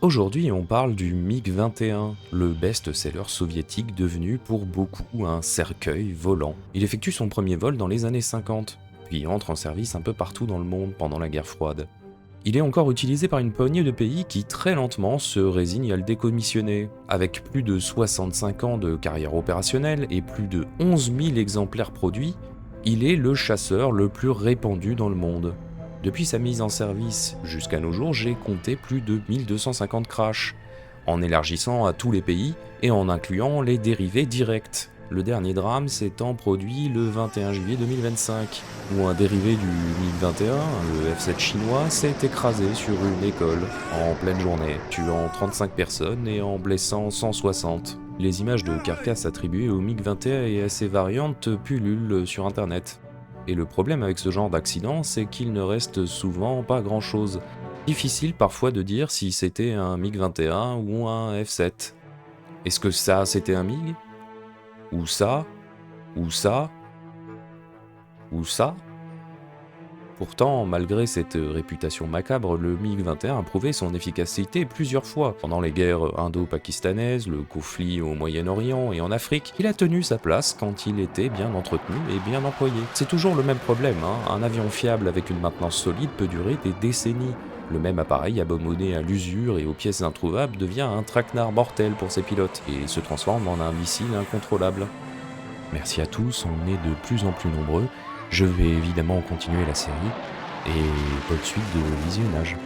Aujourd'hui, on parle du MiG-21, le best-seller soviétique devenu pour beaucoup un cercueil volant. Il effectue son premier vol dans les années 50, puis entre en service un peu partout dans le monde pendant la guerre froide. Il est encore utilisé par une poignée de pays qui très lentement se résignent à le décommissionner. Avec plus de 65 ans de carrière opérationnelle et plus de 11 000 exemplaires produits, il est le chasseur le plus répandu dans le monde. Depuis sa mise en service jusqu'à nos jours, j'ai compté plus de 1250 crashs, en élargissant à tous les pays et en incluant les dérivés directs. Le dernier drame s'étant produit le 21 juillet 2025, où un dérivé du MiG-21, le F-7 chinois, s'est écrasé sur une école en pleine journée, tuant 35 personnes et en blessant 160. Les images de carcasses attribuées au MiG-21 et à ses variantes pullulent sur internet. Et le problème avec ce genre d'accident, c'est qu'il ne reste souvent pas grand-chose. Difficile parfois de dire si c'était un MiG-21 ou un F-7. Est-ce que ça, c'était un MiG ? Ou ça ? Ou ça ? Ou ça ? Pourtant, malgré cette réputation macabre, le MiG-21 a prouvé son efficacité plusieurs fois. Pendant les guerres indo-pakistanaises, le conflit au Moyen-Orient et en Afrique, il a tenu sa place quand il était bien entretenu et bien employé. C'est toujours le même problème, un avion fiable avec une maintenance solide peut durer des décennies. Le même appareil abandonné à l'usure et aux pièces introuvables devient un traquenard mortel pour ses pilotes et se transforme en un missile incontrôlable. Merci à tous, on est de plus en plus nombreux. Je vais évidemment continuer la série et bonne suite de visionnage.